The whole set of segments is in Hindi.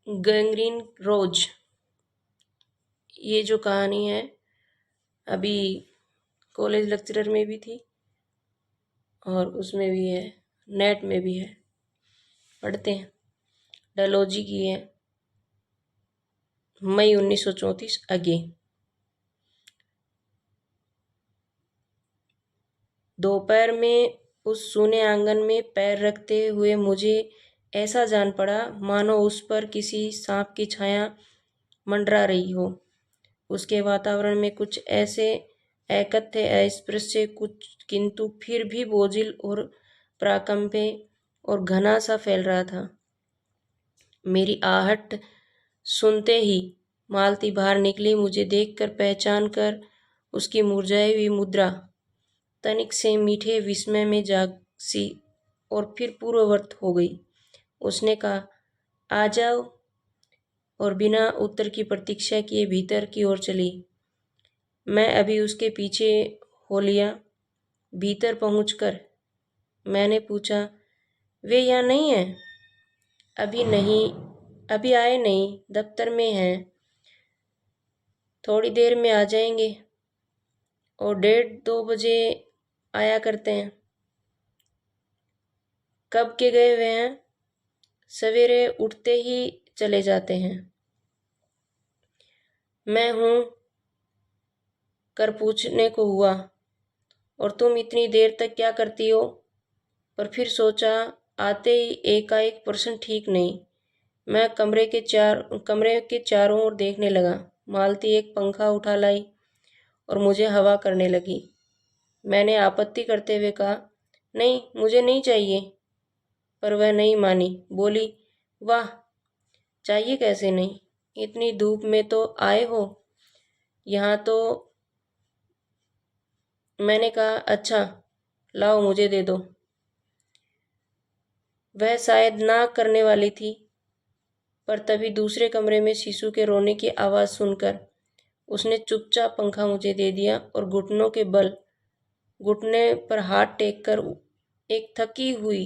गैंग्रीन रोज, ये जो कहानी है अभी कॉलेज लेक्चरर में भी थी और उसमें भी है, नेट में भी है, पढ़ते हैं। डलहौजी की है, मई 1934 आगे। दोपहर में उस सूने आंगन में पैर रखते हुए मुझे ऐसा जान पड़ा मानो उस पर किसी सांप की छाया मंडरा रही हो। उसके वातावरण में कुछ ऐसे एकत्य अस्पृश्य कुछ, किंतु फिर भी बोझिल और प्राकंपे और घना सा फैल रहा था। मेरी आहट सुनते ही मालती बाहर निकली। मुझे देखकर पहचान कर उसकी मुरझाई हुई मुद्रा तनिक से मीठे विस्मय में जाग सी और फिर पूर्ववत हो गई। उसने कहा, आ जाओ, और बिना उत्तर की प्रतीक्षा किए भीतर की ओर चली। मैं अभी उसके पीछे हो लिया। भीतर पहुंचकर मैंने पूछा, वे यहाँ नहीं है? अभी नहीं, अभी आए नहीं, दफ्तर में हैं, थोड़ी देर में आ जाएंगे, और 1:30-2 बजे आया करते हैं। कब के गए हुए हैं? सवेरे उठते ही चले जाते हैं। मैं हूँ कर पूछने को हुआ, और तुम इतनी देर तक क्या करती हो? पर फिर सोचा, आते ही एकाएक प्रश्न ठीक नहीं। मैं कमरे के चारों ओर देखने लगा। मालती एक पंखा उठा लाई और मुझे हवा करने लगी। मैंने आपत्ति करते हुए कहा, नहीं, मुझे नहीं चाहिए। पर वह नहीं मानी। बोली, वाह, चाहिए कैसे नहीं? इतनी धूप में तो आए हो यहाँ तो। मैंने कहा, अच्छा, लाओ, मुझे दे दो। वह शायद ना करने वाली थी, पर तभी दूसरे कमरे में शिशु के रोने की आवाज़ सुनकर उसने चुपचाप पंखा मुझे दे दिया और घुटनों के बल घुटने पर हाथ टेक कर एक थकी हुई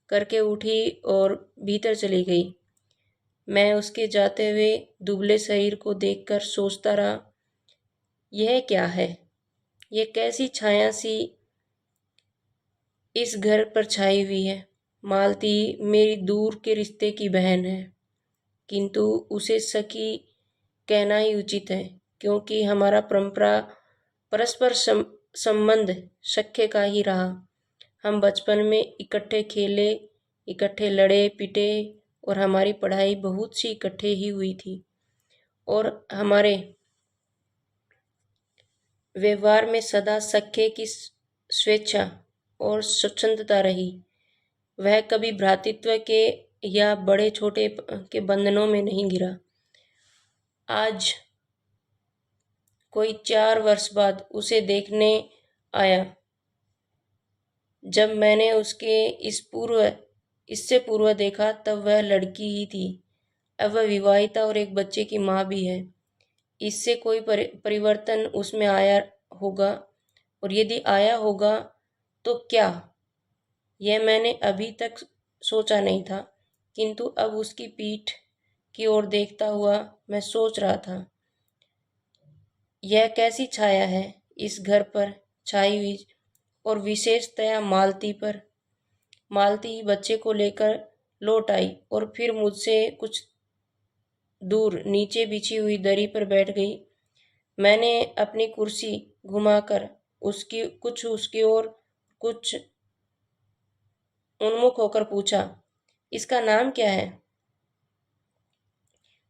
करके उठी और भीतर चली गई। मैं उसके जाते हुए दुबले शरीर को देखकर सोचता रहा, यह क्या है? यह कैसी छाया सी इस घर पर छाई हुई है? मालती मेरी दूर के रिश्ते की बहन है, किंतु उसे सखी कहना ही उचित है, क्योंकि हमारा परस्पर संबंध सख्य का ही रहा। हम बचपन में इकट्ठे खेले, इकट्ठे लड़े पिटे, और हमारी पढ़ाई बहुत सी इकट्ठे ही हुई थी, और हमारे व्यवहार में सदा सख्य की स्वेच्छा और स्वच्छंदता रही। वह कभी भ्रातृत्व के या बड़े छोटे के बंधनों में नहीं गिरा। आज कोई 4 वर्ष बाद उसे देखने आया। जब मैंने इससे पूर्व देखा, तब वह लड़की ही थी। अब वह विवाहिता और एक बच्चे की माँ भी है। इससे कोई परिवर्तन उसमें आया होगा, और यदि आया होगा तो क्या, यह मैंने अभी तक सोचा नहीं था, किंतु अब उसकी पीठ की ओर देखता हुआ मैं सोच रहा था, यह कैसी छाया है इस घर पर छाई हुई, और विशेषतया मालती पर। मालती ही बच्चे को लेकर लौट आई और फिर मुझसे कुछ दूर नीचे बिछी हुई दरी पर बैठ गई। मैंने अपनी कुर्सी घुमाकर उसकी ओर कुछ उन्मुख होकर पूछा, इसका नाम क्या है?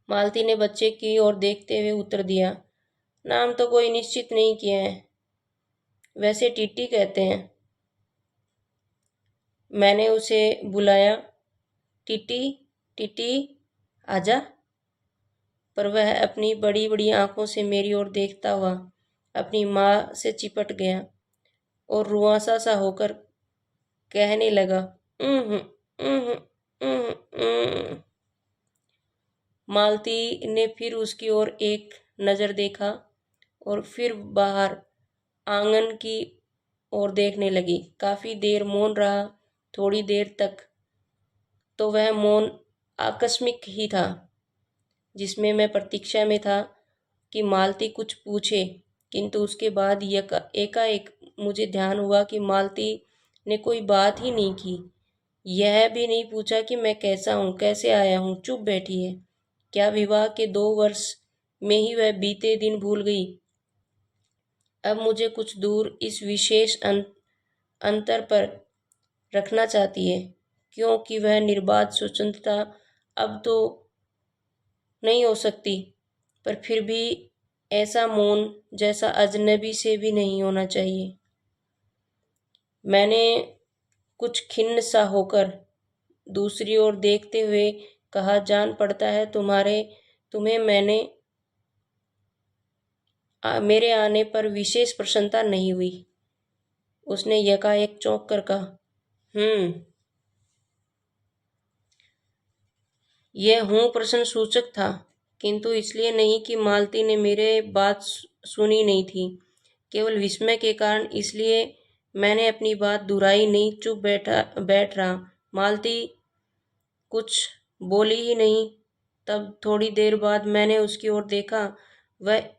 मालती ने बच्चे की ओर देखते हुए उत्तर दिया, नाम तो कोई निश्चित नहीं किया है, वैसे टीटी कहते हैं। मैंने उसे बुलाया, टीटी, टीटी, आजा। पर वह अपनी बड़ी बड़ी आंखों से मेरी ओर देखता हुआ अपनी माँ से चिपट गया और रुआंसा सा होकर कहने लगा, मालती ने फिर उसकी ओर एक नज़र देखा और फिर बाहर आंगन की ओर देखने लगी। काफ़ी देर मौन रहा। थोड़ी देर तक तो वह मौन आकस्मिक ही था, जिसमें मैं प्रतीक्षा में था कि मालती कुछ पूछे, किंतु उसके बाद एकाएक मुझे ध्यान हुआ कि मालती ने कोई बात ही नहीं की। यह भी नहीं पूछा कि मैं कैसा हूँ, कैसे आया हूँ, चुप बैठी है। क्या विवाह के 2 वर्ष में ही वह बीते दिन भूल गई? अब मुझे कुछ दूर इस विशेष अंतर पर रखना चाहती है, क्योंकि वह निर्बाध स्वतंत्रता अब तो नहीं हो सकती, पर फिर भी ऐसा मौन जैसा अजनबी से भी नहीं होना चाहिए। मैंने कुछ खिन्न सा होकर दूसरी ओर देखते हुए कहा, जान पड़ता है तुम्हें मेरे आने पर विशेष प्रसन्नता नहीं हुई। उसने यकायक चौंक कर कहा, यह हूँ प्रश्न सूचक था, किंतु इसलिए नहीं कि मालती ने मेरे बात सुनी नहीं थी, केवल विस्मय के कारण। इसलिए मैंने अपनी बात दोहराई नहीं, चुप बैठ रहा। मालती कुछ बोली ही नहीं। तब थोड़ी देर बाद मैंने उसकी ओर देखा। वह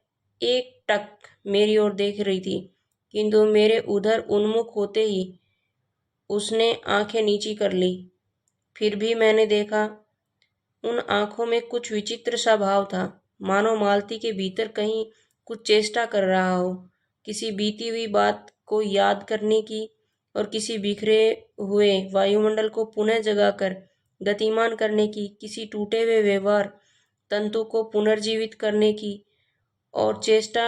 एकटक मेरी ओर देख रही थी, किंतु मेरे उधर उन्मुख होते ही उसने आंखें नीची कर ली। फिर भी मैंने देखा, उन आंखों में कुछ विचित्र सा भाव था, मानो मालती के भीतर कहीं कुछ चेष्टा कर रहा हो, किसी बीती हुई बात को याद करने की और किसी बिखरे हुए वायुमंडल को पुनः जगाकर गतिमान करने की, किसी टूटे हुए व्यवहार तंतु को पुनर्जीवित करने की, और चेष्टा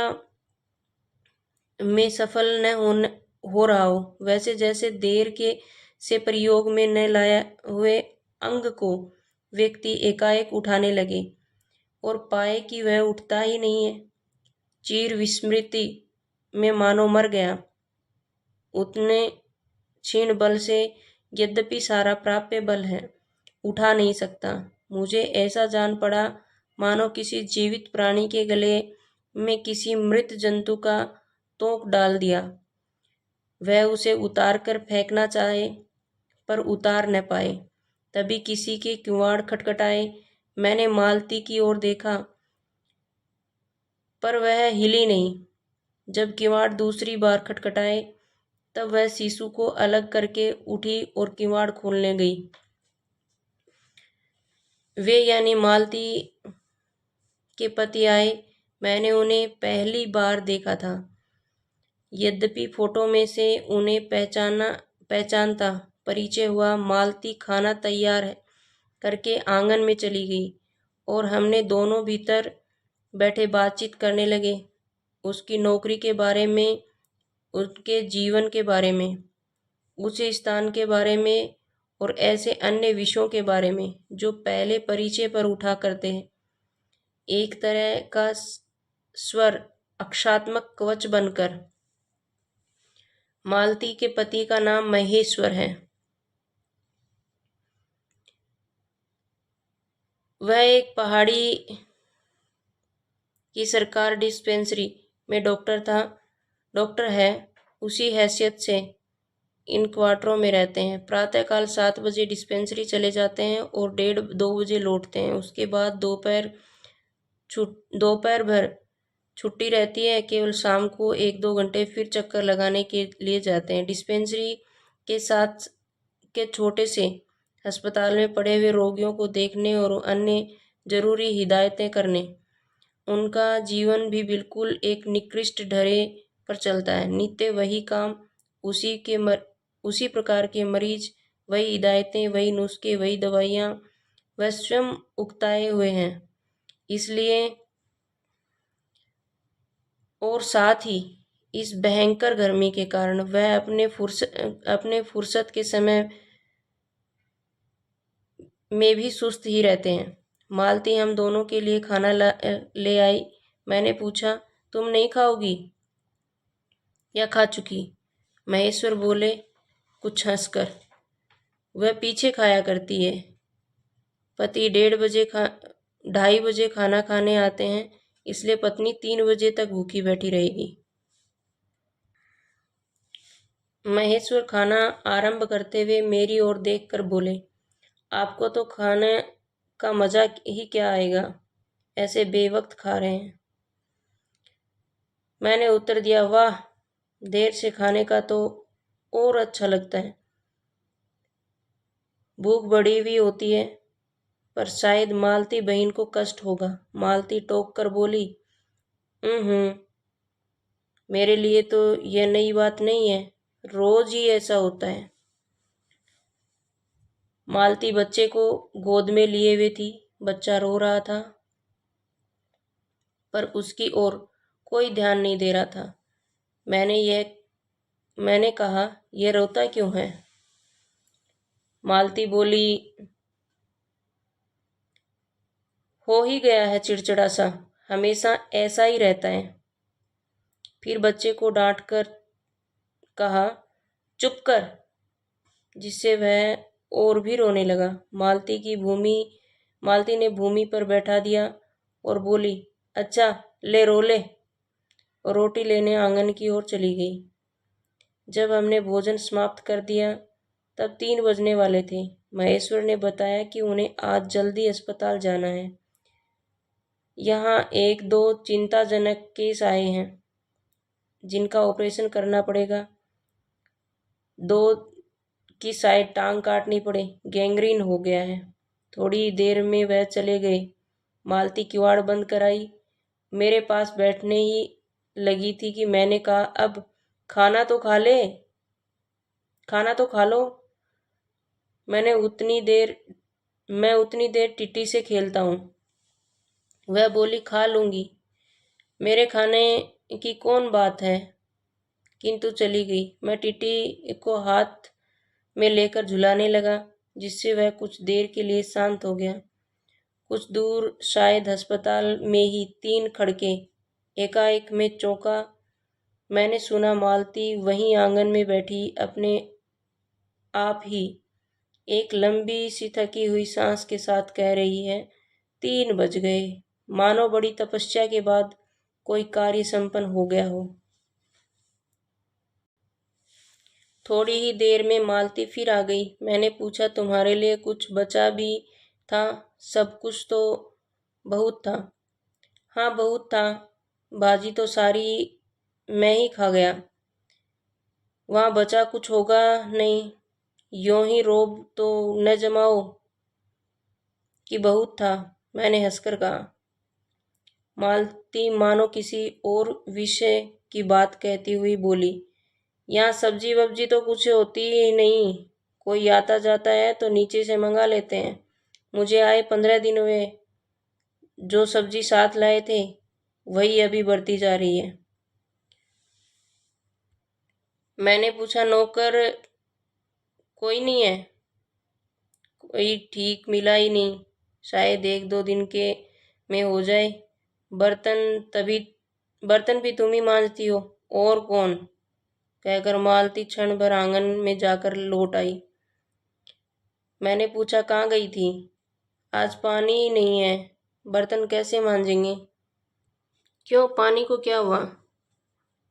में सफल न हो रहा हो। वैसे जैसे देर के से प्रयोग में न लाया हुए अंग को व्यक्ति एकाएक उठाने लगे और पाए कि वह उठता ही नहीं है। चीर विस्मृति में मानो मर गया। उतने क्षीण बल से, यद्यपि सारा प्राप्य बल है, उठा नहीं सकता। मुझे ऐसा जान पड़ा मानो किसी जीवित प्राणी के गले में किसी मृत जंतु का तोंक डाल दिया। वह उसे उतार कर फेंकना चाहे, पर उतार न पाए। तभी किसी के किवाड़ खटखटाए। मैंने मालती की ओर देखा, पर वह हिली नहीं। जब किवाड़ दूसरी बार खटखटाए, तब वह शिशु को अलग करके उठी और किवाड़ खोलने गई। वे यानी मालती के पति आए। मैंने उन्हें पहली बार देखा था, यद्यपि फोटो में से उन्हें पहचानता परिचय हुआ। मालती खाना तैयार करके आंगन में चली गई और हमने दोनों भीतर बैठे बातचीत करने लगे, उसकी नौकरी के बारे में, उसके जीवन के बारे में, उस स्थान के बारे में और ऐसे अन्य विषयों के बारे में जो पहले परिचय पर उठा करते हैं। एक तरह का स्वर अक्षात्मक कवच बनकर। मालती के पति का नाम महेश्वर है। वह एक पहाड़ी की सरकार डिस्पेंसरी में डॉक्टर है। उसी हैसियत से इन क्वार्टरों में रहते हैं। प्रातःकाल 7 बजे डिस्पेंसरी चले जाते हैं और 1:30-2 बजे लौटते हैं। उसके बाद दोपहर भर छुट्टी रहती है। केवल शाम को 1-2 घंटे फिर चक्कर लगाने के लिए जाते हैं। डिस्पेंसरी के साथ के छोटे से अस्पताल में पड़े हुए रोगियों को देखने और अन्य जरूरी हिदायतें करने। उनका जीवन भी बिल्कुल एक निकृष्ट ढर्रे पर चलता है। नित्य वही काम, उसी प्रकार के मरीज, वही हिदायतें, वही नुस्खे, वही दवाइयाँ वह स्वयं उकताए हुए हैं। इसलिए और साथ ही इस भयंकर गर्मी के कारण वह अपने फुर्सत के समय में भी सुस्त ही रहते हैं। मालती हम दोनों के लिए खाना ले आई। मैंने पूछा, तुम नहीं खाओगी या खा चुकी? महेश्वर बोले कुछ हंसकर, वह पीछे खाया करती है। पति 2:30 बजे खाना खाने आते हैं, इसलिए पत्नी 3 बजे तक भूखी बैठी रहेगी। महेश्वर खाना आरंभ करते हुए मेरी ओर देखकर बोले, आपको तो का मजा ही क्या आएगा, ऐसे बेवक्त खा रहे हैं। मैंने उत्तर दिया, वाह, देर से खाने का तो और अच्छा लगता है। भूख बड़ी भी होती है, पर शायद मालती बहन को कष्ट होगा। मालती टोक कर बोली, मेरे लिए तो यह नई बात नहीं है, रोज ही ऐसा होता है। मालती बच्चे को गोद में लिए हुए थी। बच्चा रो रहा था, पर उसकी ओर कोई ध्यान नहीं दे रहा था। मैंने कहा, यह रोता क्यों है? मालती बोली, हो ही गया है चिड़चिड़ा सा, हमेशा ऐसा ही रहता है। फिर बच्चे को डांट कर कहा, चुप कर, जिससे वह और भी रोने लगा। मालती ने भूमि पर बैठा दिया और बोली, अच्छा ले रो ले, और रोटी लेने आंगन की ओर चली गई। जब हमने भोजन समाप्त कर दिया तब 3 बजने वाले थे। महेश्वर ने बताया कि उन्हें आज जल्दी अस्पताल जाना है। यहाँ 1-2 चिंताजनक केस आए हैं जिनका ऑपरेशन करना पड़ेगा। 2 की शायद टांग काटनी पड़े, गैंग्रीन हो गया है। थोड़ी देर में वह चले गए। मालती किवाड़ बंद कराई, मेरे पास बैठने ही लगी थी कि मैंने कहा, अब खाना तो खा लो। मैं उतनी देर टिट्टी से खेलता हूँ। वह बोली, खा लूँगी, मेरे खाने की कौन बात है, किंतु चली गई। मैं टिट्टी को हाथ में लेकर झुलाने लगा, जिससे वह कुछ देर के लिए शांत हो गया। कुछ दूर, शायद अस्पताल में ही, 3 खड़के। एकाएक में चौंका। मैंने सुना मालती वहीं आंगन में बैठी अपने आप ही एक लंबी सी थकी हुई सांस के साथ कह रही है, 3 बज गए। मानो बड़ी तपस्या के बाद कोई कार्य संपन्न हो गया हो। थोड़ी ही देर में मालती फिर आ गई। मैंने पूछा, तुम्हारे लिए कुछ बचा भी था? सब कुछ तो बहुत था। हाँ, बहुत था, भाजी तो सारी मैं ही खा गया। वहाँ बचा कुछ होगा नहीं, यों ही रोब तो न जमाओ कि बहुत था, मैंने हंसकर कहा। मालती मानो किसी और विषय की बात कहती हुई बोली, यहाँ सब्जी वब्जी तो कुछ होती ही नहीं, कोई आता जाता है तो नीचे से मंगा लेते हैं। मुझे आए 15 दिन हुए, जो सब्जी साथ लाए थे वही अभी बढ़ती जा रही है। मैंने पूछा, नौकर कोई नहीं है? कोई ठीक मिला ही नहीं, शायद 1-2 दिन के में हो जाए। बर्तन भी तुम ही मांजती हो, और कौन? कहकर मालती क्षण भर आंगन में जाकर लौट आई। मैंने पूछा, कहाँ गई थी? आज पानी ही नहीं है, बर्तन कैसे मांजेंगे? क्यों, पानी को क्या हुआ?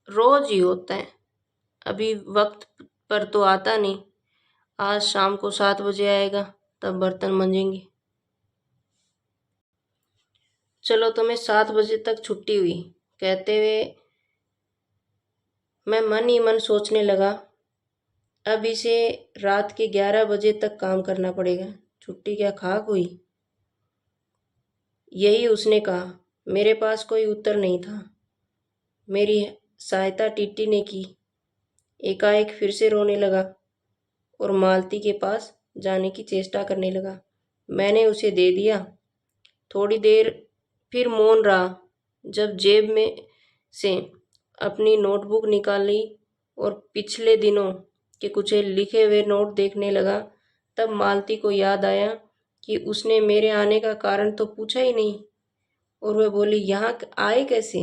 रोज ही होता है, अभी वक्त पर तो आता नहीं। आज शाम को 7 बजे आएगा, तब बर्तन मंजेंगे। चलो, तुम्हें 7 बजे तक छुट्टी हुई। कहते हुए मैं मन ही मन सोचने लगा, अब इसे रात के 11 बजे तक काम करना पड़ेगा। छुट्टी क्या खाक हुई? यही उसने कहा। मेरे पास कोई उत्तर नहीं था। मेरी सहायता टिट्टी ने की। एकाएक फिर से रोने लगा और मालती के पास जाने की चेष्टा करने लगा। मैंने उसे दे दिया। थोड़ी देर फिर मौन रहा। जब जेब में से अपनी नोटबुक निकाली और पिछले दिनों के कुछ लिखे हुए नोट देखने लगा, तब मालती को याद आया कि उसने मेरे आने का कारण तो पूछा ही नहीं, और वह बोली, यहाँ आए कैसे?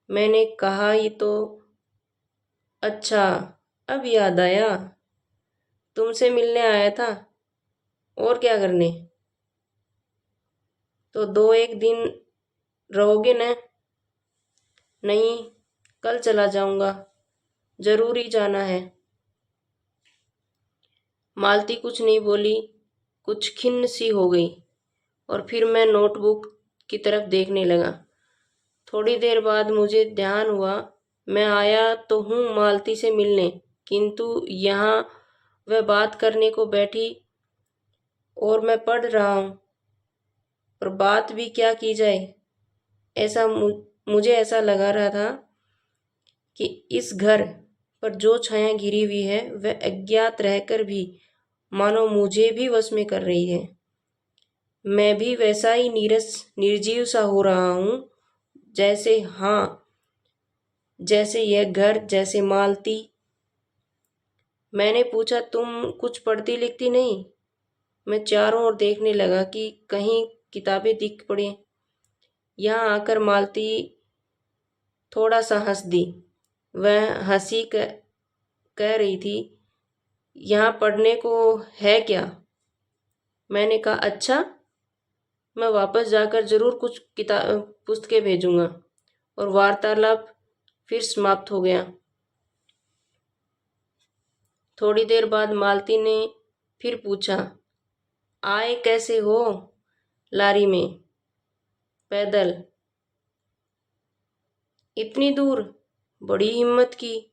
मैंने कहा, ये तो, अच्छा, अब याद आया, तुमसे मिलने आया था। और क्या करने? तो 2-1 दिन रहोगे न? नहीं, कल चला जाऊंगा, जरूरी जाना है। मालती कुछ नहीं बोली, कुछ खिन्न सी हो गई। और फिर मैं नोटबुक की तरफ देखने लगा। थोड़ी देर बाद मुझे ध्यान हुआ, मैं आया तो हूँ मालती से मिलने, किंतु यहाँ वह बात करने को बैठी और मैं पढ़ रहा हूँ, पर बात भी क्या की जाए। मुझे ऐसा लगा रहा था कि इस घर पर जो छाया गिरी हुई है वह अज्ञात रहकर भी मानो मुझे भी वश में कर रही है। मैं भी वैसा ही नीरस निर्जीव सा हो रहा हूँ, जैसे यह घर, जैसे मालती। मैंने पूछा, तुम कुछ पढ़ती लिखती नहीं? मैं चारों ओर देखने लगा कि कहीं किताबें दिख पड़े। यहाँ आकर मालती थोड़ा सा हंस दी। वह हंसी कह रही थी, यहाँ पढ़ने को है क्या? मैंने कहा, अच्छा, मैं वापस जाकर जरूर कुछ पुस्तकें भेजूंगा। और वार्तालाप फिर समाप्त हो गया। थोड़ी देर बाद मालती ने फिर पूछा, आए कैसे हो? लारी में। पैदल। इतनी दूर? बड़ी हिम्मत की।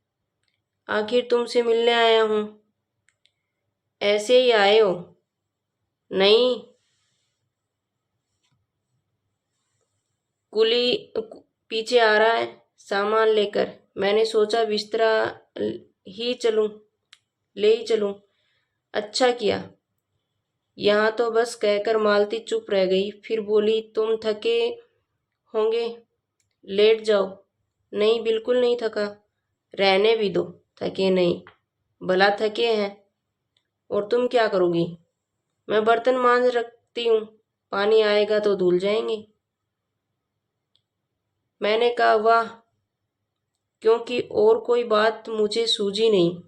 आखिर तुमसे मिलने आया हूँ। ऐसे ही आए हो? नहीं, कुली पीछे आ रहा है सामान लेकर। मैंने सोचा बिस्तरा ले ही चलूं। अच्छा किया। यहाँ तो बस कहकर मालती चुप रह गई। फिर बोली, तुम थके होंगे, लेट जाओ। नहीं, बिल्कुल नहीं थका। रहने भी दो, थके नहीं। भला थके हैं। और तुम क्या करोगी? मैं बर्तन मांज रखती हूँ, पानी आएगा तो धुल जाएंगे। मैंने कहा, वाह, क्योंकि और कोई बात मुझे सूझी नहीं।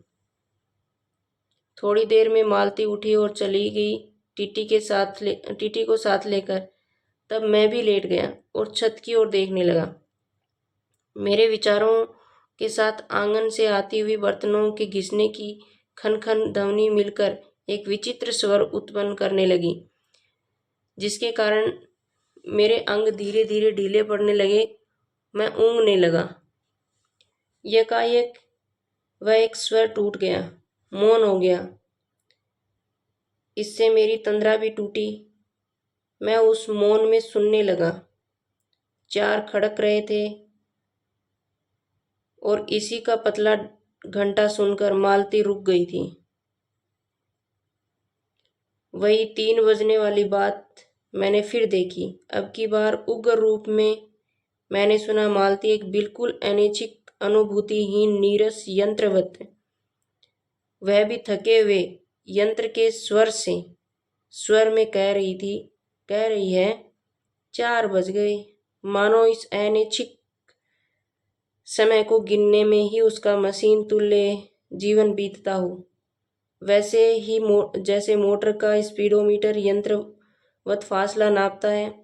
थोड़ी देर में मालती उठी और चली गई टीटी को साथ लेकर। तब मैं भी लेट गया और छत की ओर देखने लगा। मेरे विचारों के साथ आंगन से आती हुई बर्तनों के घिसने की खन खन ध्वनि मिलकर एक विचित्र स्वर उत्पन्न करने लगी, जिसके कारण मेरे अंग धीरे धीरे ढीले पड़ने लगे। मैं ऊँघने लगा। एकाएक वह एक स्वर टूट गया, मौन हो गया। इससे मेरी तंद्रा भी टूटी। मैं उस मौन में सुनने लगा। 4 खड़क रहे थे और इसी का पतला घंटा सुनकर मालती रुक गई थी। वही 3 बजने वाली बात मैंने फिर देखी। अब की बार उग्र रूप में मैंने सुना, मालती एक बिल्कुल अनैच्छिक, अनुभूतिहीन, नीरस यंत्रवत, वह भी थके हुए यंत्र के स्वर में कह रही है, 4 बज गए। मानो इस अनैच्छिक समय को गिनने में ही उसका मशीन तुल्य जीवन बीतता हो। वैसे ही जैसे मोटर का स्पीडोमीटर यंत्रवत फासला नापता है,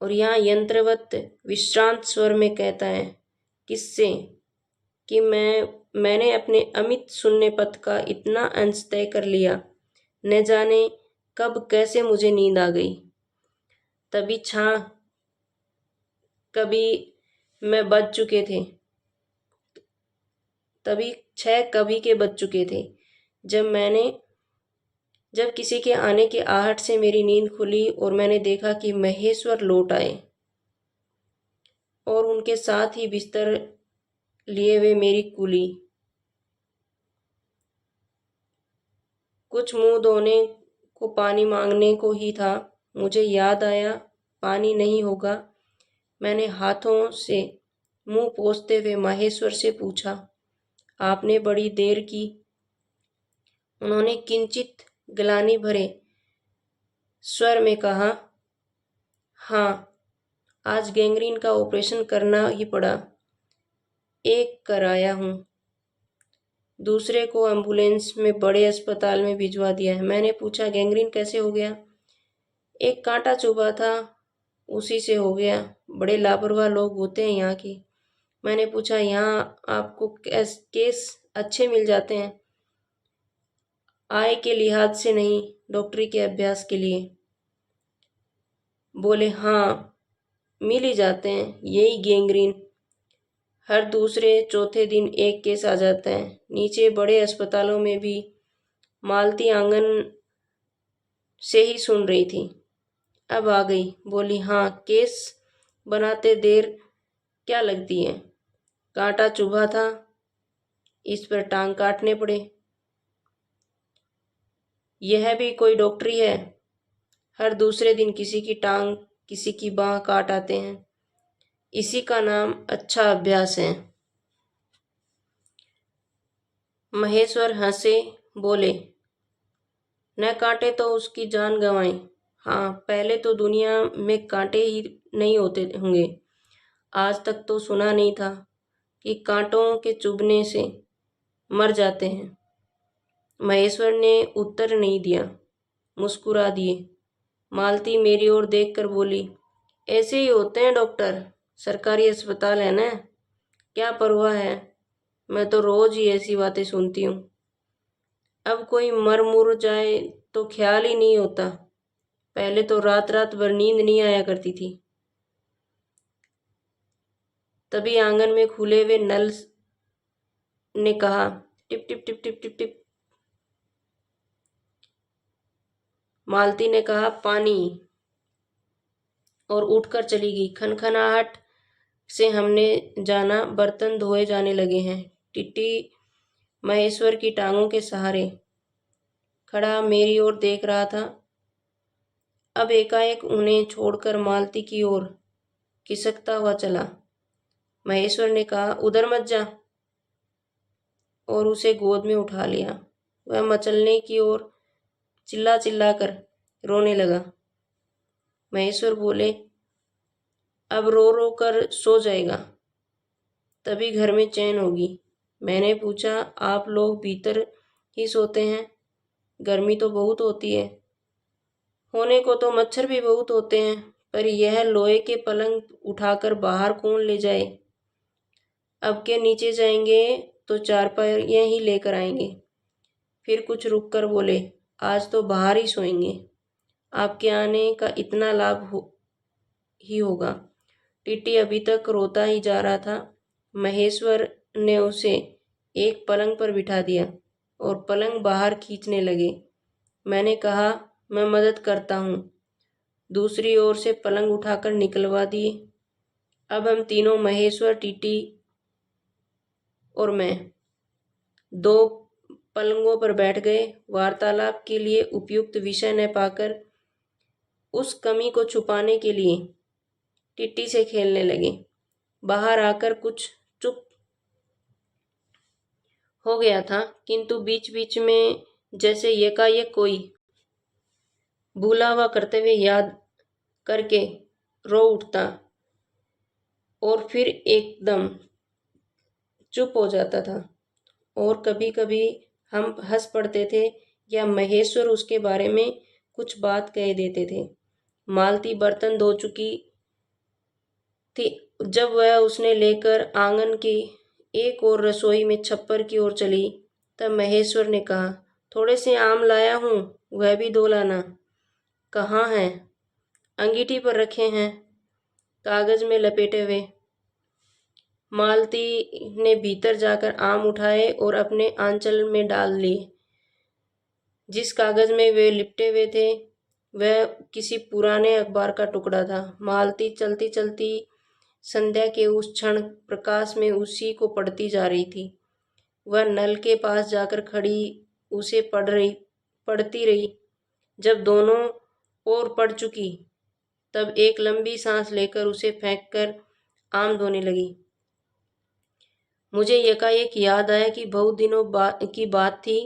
और यहाँ यंत्रवत विश्रांत स्वर में कहता है, किससे कि मैंने अपने अमित शून्य पथ का इतना अंश तय कर लिया। न जाने कब कैसे मुझे नींद आ गई। कभी 6 कभी के बज चुके थे जब किसी के आने की आहट से मेरी नींद खुली और मैंने देखा कि महेश्वर लौट आए और उनके साथ ही बिस्तर लिए हुए मेरी कुली। कुछ मुंह धोने को, पानी मांगने को ही था। मुझे याद आया, पानी नहीं होगा। मैंने हाथों से मुंह पोंछते हुए महेश्वर से पूछा, आपने बड़ी देर की। उन्होंने किंचित ग्लानि भरे स्वर में कहा, हाँ, आज गैंग्रीन का ऑपरेशन करना ही पड़ा। एक कराया हूँ, दूसरे को एम्बुलेंस में बड़े अस्पताल में भिजवा दिया है। मैंने पूछा, गैंग्रीन कैसे हो गया? एक कांटा चुभा था, उसी से हो गया। बड़े लापरवाह लोग होते हैं यहाँ की। मैंने पूछा, यहाँ आपको केस अच्छे मिल जाते हैं? आय के लिहाज से नहीं, डॉक्टरी के अभ्यास के लिए। बोले, हाँ, मिल ही जाते हैं, यही गैंग्रीन। हर दूसरे चौथे दिन एक केस आ जाता है। नीचे बड़े अस्पतालों में भी। मालती आंगन से ही सुन रही थी। अब आ गई। बोली, हाँ, केस बनाते देर क्या लगती है। कांटा चुभा था, इस पर टांग काटने पड़े। यह भी कोई डॉक्टरी है। हर दूसरे दिन किसी की टांग, किसी की बांह काट आते हैं। इसी का नाम अच्छा अभ्यास है। महेश्वर हंसे, बोले, न काटे तो उसकी जान गंवाई। हाँ, पहले तो दुनिया में कांटे ही नहीं होते होंगे। आज तक तो सुना नहीं था कि कांटों के चुभने से मर जाते हैं। महेश्वर ने उत्तर नहीं दिया, मुस्कुरा दिए। मालती मेरी ओर देखकर बोली, ऐसे ही होते हैं डॉक्टर, सरकारी अस्पताल है ना, क्या परवाह है। मैं तो रोज ही ऐसी बातें सुनती हूँ। अब कोई मर मुर जाए तो ख्याल ही नहीं होता। पहले तो रात रात भर नींद नहीं आया करती थी। तभी आंगन में खुले हुए नल ने कहा, टिप टिप टिप टिप टिप टिप। मालती ने कहा, पानी, और उठकर चली गई। खनखनाहट से हमने जाना, बर्तन धोए जाने लगे हैं। टिट्टी महेश्वर की टांगों के सहारे खड़ा मेरी ओर देख रहा था। अब एकाएक उन्हें छोड़कर मालती की ओर खिसकता हुआ चला। महेश्वर ने कहा, उधर मत जा, और उसे गोद में उठा लिया। वह मचलने की ओर चिल्ला चिल्ला कर रोने लगा। महेश्वर बोले, अब रो रो कर सो जाएगा, तभी घर में चैन होगी। मैंने पूछा, आप लोग भीतर ही सोते हैं, गर्मी तो बहुत होती है। होने को तो मच्छर भी बहुत होते हैं, पर यह लोहे के पलंग उठाकर बाहर कौन ले जाए। अब के नीचे जाएंगे तो चारपाइयाँ ही लेकर आएंगे। फिर कुछ रुक कर बोले, आज तो बाहर ही सोएंगे, आपके आने का इतना लाभ ही होगा। टिट्टी अभी तक रोता ही जा रहा था। महेश्वर ने उसे एक पलंग पर बिठा दिया और पलंग बाहर खींचने लगे। मैंने कहा, मैं मदद करता हूँ। दूसरी ओर से पलंग उठाकर निकलवा दिए। अब हम तीनों, महेश्वर, टिट्टी और मैं, दो पलंगों पर बैठ गए। वार्तालाप के लिए उपयुक्त विषय न पाकर उस कमी को छुपाने के लिए टिट्टी से खेलने लगे। बाहर आकर कुछ चुप हो गया था, किंतु बीच बीच में जैसे यकायक कोई भूला हुआ कर्तव्य याद करके रो उठता और फिर एकदम चुप हो जाता था। और कभी कभी हम हंस पड़ते थे या महेश्वर उसके बारे में कुछ बात कह देते थे। मालती बर्तन धो चुकी थी। जब वह उसने लेकर आंगन की एक और रसोई में छप्पर की ओर चली, तब महेश्वर ने कहा, थोड़े से आम लाया हूँ, वह भी धो लाना। कहाँ हैं? अंगीठी पर रखे हैं, कागज में लपेटे हुए। मालती ने भीतर जाकर आम उठाए और अपने आंचल में डाल लिए। जिस कागज में वे लिपटे हुए थे वह किसी पुराने अखबार का टुकड़ा था। मालती चलती चलती संध्या के उस क्षण प्रकाश में उसी को पढ़ती जा रही थी। वह नल के पास जाकर खड़ी उसे पढ़ती रही। जब दोनों ओर पढ़ चुकी तब एक लंबी सांस लेकर उसे फेंककर आम धोने लगी। मुझे यकायक याद आया कि बहुत दिनों की बात थी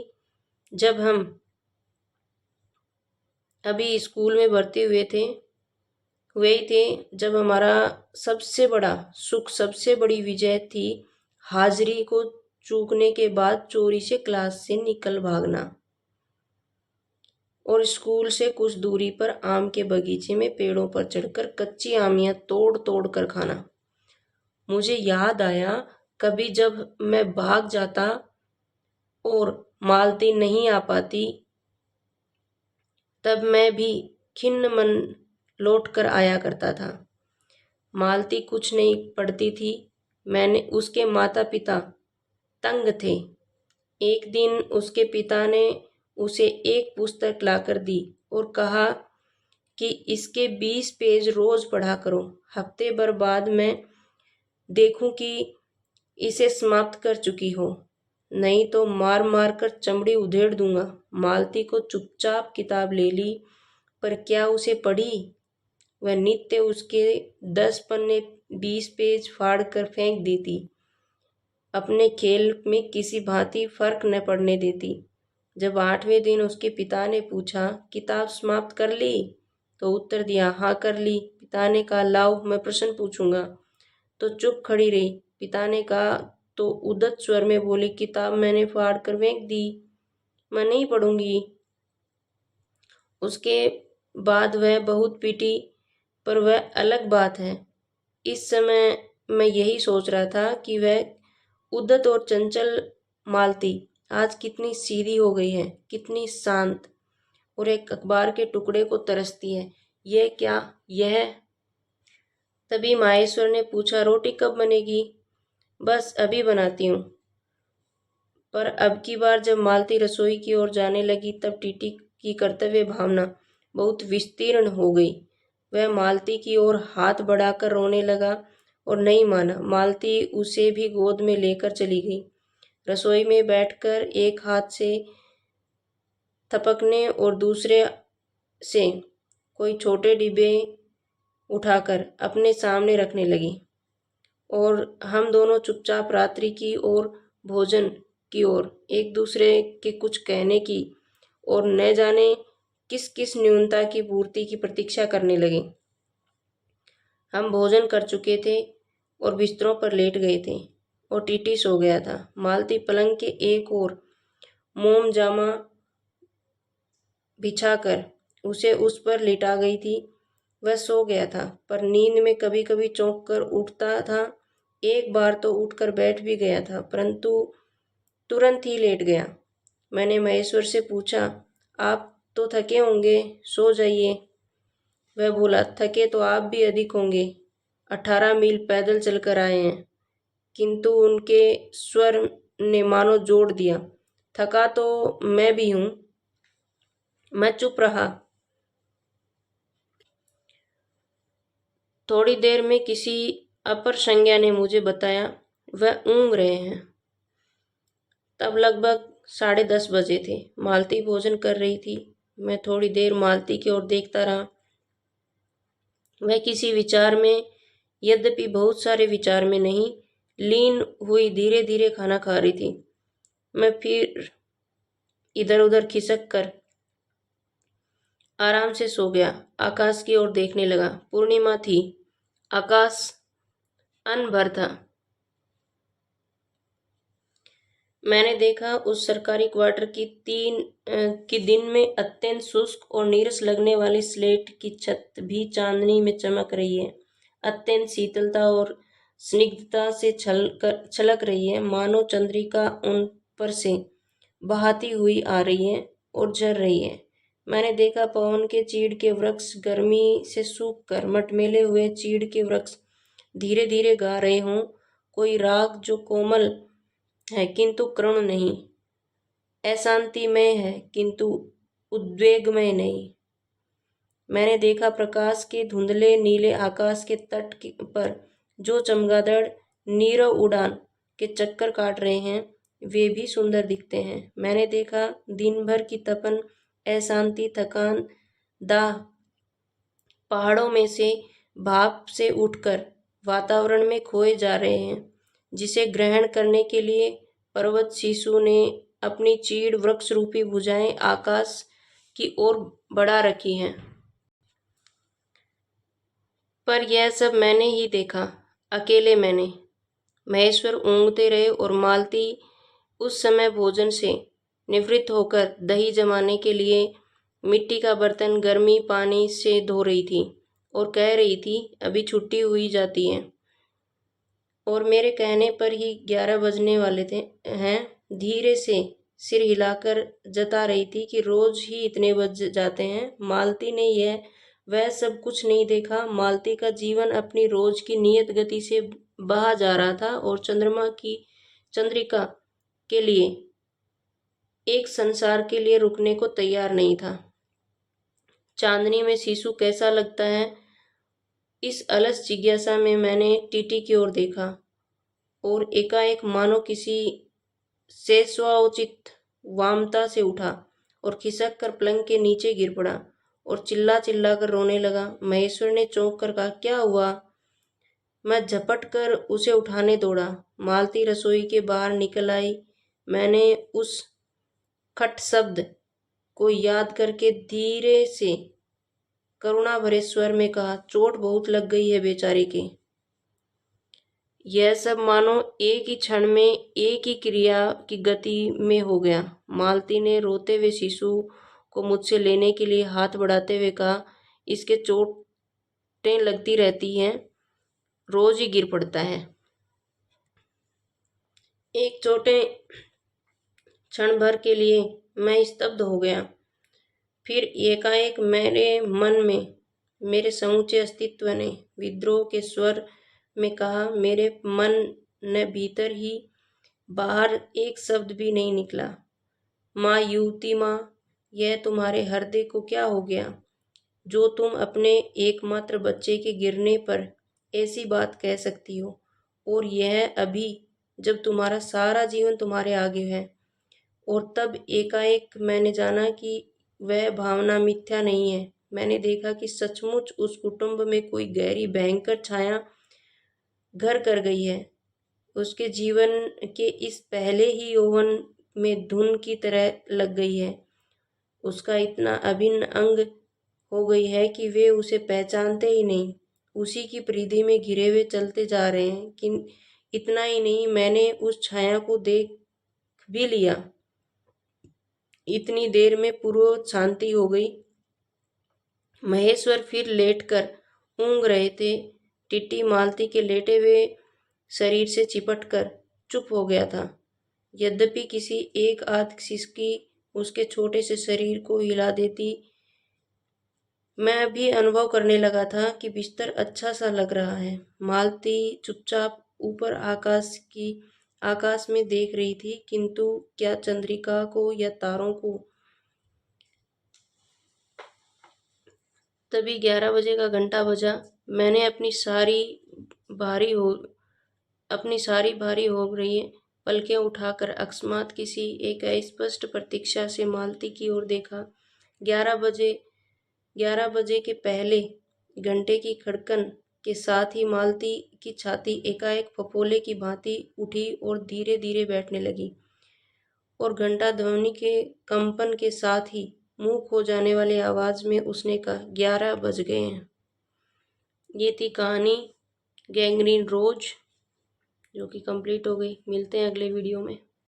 जब हम अभी स्कूल में भर्ती हुए ही थे, जब हमारा सबसे बड़ा सुख, सबसे बड़ी विजय थी हाजिरी को चूकने के बाद चोरी से क्लास से निकल भागना और स्कूल से कुछ दूरी पर आम के बगीचे में पेड़ों पर चढ़कर कच्ची आमियां तोड़ तोड़ कर खाना। मुझे याद आया, कभी जब मैं भाग जाता और मालती नहीं आ पाती, तब मैं भी खिन्न मन लौट कर आया करता था। मालती कुछ नहीं पढ़ती थी। मैंने उसके माता पिता तंग थे। एक दिन उसके पिता ने उसे एक पुस्तक लाकर दी और कहा कि इसके 20 पेज रोज पढ़ा करो। हफ्ते भर बाद मैं देखूं कि इसे समाप्त कर चुकी हो, नहीं तो मार मार कर चमड़ी उधेड़ दूंगा। मालती को चुपचाप किताब ले ली, पर क्या उसे पढ़ी? वह नित्य उसके 10 पन्ने 20 पेज फाड़ कर फेंक देती, अपने खेल में किसी भांति फर्क न पड़ने देती। जब 8वें दिन उसके पिता ने पूछा, किताब समाप्त कर ली? तो उत्तर दिया, हाँ कर ली। पिता ने कहा, लाओ मैं प्रश्न पूछूंगा। तो चुप खड़ी रही। पिता ने कहा तो उद्दत स्वर में बोली, किताब मैंने फाड़ कर फेंक दी, मैं नहीं पढ़ूंगी। उसके बाद वह बहुत पीटी, पर वह अलग बात है। इस समय मैं यही सोच रहा था कि वह उद्दत और चंचल मालती आज कितनी सीधी हो गई है, कितनी शांत, और एक अखबार के टुकड़े को तरसती है। यह क्या यह? तभी माहेश्वर ने पूछा, रोटी कब बनेगी? बस अभी बनाती हूँ। पर अब की बार जब मालती रसोई की ओर जाने लगी, तब टीटी की कर्तव्य भावना बहुत विस्तीर्ण हो गई। वह मालती की ओर हाथ बढ़ाकर रोने लगा और नहीं माना। मालती उसे भी गोद में लेकर चली गई। रसोई में बैठकर एक हाथ से थपकने और दूसरे से कोई छोटे डिब्बे उठाकर अपने सामने रखने लगी, और हम दोनों चुपचाप रात्रि की और भोजन की ओर एक दूसरे के कुछ कहने की और न जाने किस किस न्यूनता की पूर्ति की प्रतीक्षा करने लगे। हम भोजन कर चुके थे और बिस्तरों पर लेट गए थे और टीटी सो गया था। मालती पलंग के एक ओर मोम जामा बिछाकर उसे उस पर लिटा गई थी। वह सो गया था, पर नींद में कभी कभी चौंक कर उठता था। एक बार तो उठकर बैठ भी गया था, परंतु तुरंत ही लेट गया। मैंने महेश्वर से पूछा, आप तो थके होंगे, सो जाइए। वह बोला, थके तो आप भी अधिक होंगे, 18 मील पैदल चलकर आए हैं। किंतु उनके स्वर ने मानो जोड़ दिया, थका तो मैं भी हूं। मैं चुप रहा। थोड़ी देर में किसी अपर संज्ञा ने मुझे बताया वह ऊँघ रहे हैं। तब लगभग 10:30 बजे थे। मालती भोजन कर रही थी। मैं थोड़ी देर मालती की ओर देखता रहा। वह किसी विचार में, यद्यपि बहुत सारे विचार में नहीं, लीन हुई धीरे धीरे खाना खा रही थी। मैं फिर इधर उधर खिसक कर आराम से सो गया। आकाश की ओर देखने लगा। पूर्णिमा थी। आकाश अनभर था। मैंने देखा उस सरकारी क्वार्टर की दिन में अत्यंत शुष्क और नीरस लगने वाली स्लेट की छत भी चांदनी में चमक रही है। अत्यंत शीतलता और स्निग्धता से छलक रही है, मानो चंद्रिका उन पर से बहाती हुई आ रही है और झर रही है। मैंने देखा पवन के चीड़ के वृक्ष गर्मी से सूख कर मटमेले हुए चीड़ के वृक्ष धीरे धीरे गा रहे हों कोई राग जो कोमल है किंतु करुण नहीं, अशांतिमय है किंतु उद्वेगमय नहीं। मैंने देखा प्रकाश के धुंधले नीले आकाश के तट पर जो चमगादड़ नीरव उड़ान के चक्कर काट रहे हैं, वे भी सुंदर दिखते हैं। मैंने देखा दिन भर की तपन, अशांति, थकान, दाह पहाड़ों में से भाप से उठकर वातावरण में खोए जा रहे हैं, जिसे ग्रहण करने के लिए पर्वत शिशु ने अपनी चीड़ वृक्ष रूपी भुजाएं आकाश की ओर बढ़ा रखी हैं। पर यह सब मैंने ही देखा, अकेले मैंने। महेश्वर ऊँघते रहे और मालती उस समय भोजन से निवृत्त होकर दही जमाने के लिए मिट्टी का बर्तन गर्मी पानी से धो रही थी और कह रही थी, अभी छुट्टी हुई जाती है। और मेरे कहने पर ही 11 बजने वाले हैं। धीरे से सिर हिलाकर जता रही थी कि रोज ही इतने बज जाते हैं। मालती ने यह वह सब कुछ नहीं देखा। मालती का जीवन अपनी रोज की नियत गति से बहा जा रहा था और चंद्रिका के लिए एक संसार के लिए रुकने को तैयार नहीं था। चांदनी में शिशु कैसा लगता है, इस अलस जिज्ञासा में मैंने टीटी की ओर देखा और एकाएक मानो किसी सेस्वाउचित वामता से उठा और खिसक कर पलंग के नीचे गिर पड़ा और चिल्ला चिल्ला कर रोने लगा। महेश्वर ने चौंक कर कहा, क्या हुआ? मैं झपट कर उसे उठाने दौड़ा। मालती रसोई के बाहर निकल आई। मैंने उस खट शब्द को याद करके धीरे से करुणा भरे स्वर में कहा, चोट बहुत लग गई है बेचारे के। यह सब मानो एक ही क्षण में एक ही क्रिया की गति में हो गया। मालती ने रोते हुए शिशु को मुझसे लेने के लिए हाथ बढ़ाते हुए कहा, इसके चोटें लगती रहती हैं, रोज ही गिर पड़ता है। एक छोटे क्षण भर के लिए मैं स्तब्ध हो गया। फिर एकाएक मेरे मन में मेरे समूचे अस्तित्व ने विद्रोह के स्वर में कहा, मेरे मन ने भीतर ही बाहर एक शब्द भी नहीं निकला। माँ, युवती माँ, यह तुम्हारे हृदय को क्या हो गया जो तुम अपने एकमात्र बच्चे के गिरने पर ऐसी बात कह सकती हो, और यह अभी जब तुम्हारा सारा जीवन तुम्हारे आगे है। और तब एकाएक मैंने जाना कि वह भावना मिथ्या नहीं है। मैंने देखा कि सचमुच उस कुटुंब में कोई गहरी भयंकर छाया घर कर गई है। उसके जीवन के इस पहले ही यौवन में धुन की तरह लग गई है। उसका इतना अभिन्न अंग हो गई है कि वे उसे पहचानते ही नहीं, उसी की परिधि में घिरे हुए चलते जा रहे हैं। कि इतना ही नहीं, मैंने उस छाया को देख भी लिया। इतनी देर में पूर्व शांति हो गई। महेश्वर फिर लेटकर ऊँघ रहे थे। टिट्टी मालती के लेटे हुए शरीर से चिपटकर चुप हो गया था। यद्यपि किसी एक आध सिसकी उसके छोटे से शरीर को हिला देती, मैं भी अनुभव करने लगा था कि बिस्तर अच्छा सा लग रहा है। मालती चुपचाप ऊपर आकाश में देख रही थी, किंतु क्या चंद्रिका को या तारों को। तभी 11 बजे का घंटा बजा। मैंने अपनी सारी भारी हो रही पलकें उठाकर अकस्मात किसी एक अस्पष्ट प्रतीक्षा से मालती की ओर देखा। 11 बजे के पहले घंटे की खड़कन के साथ ही मालती की छाती एकाएक फफोले की भांति उठी और धीरे धीरे बैठने लगी, और घंटा ध्वनि के कंपन के साथ ही मुंह खो जाने वाली आवाज में उसने कहा, 11 बज गए हैं। ये थी कहानी गैंग्रीन रोज, जो कि कंप्लीट हो गई। मिलते हैं अगले वीडियो में।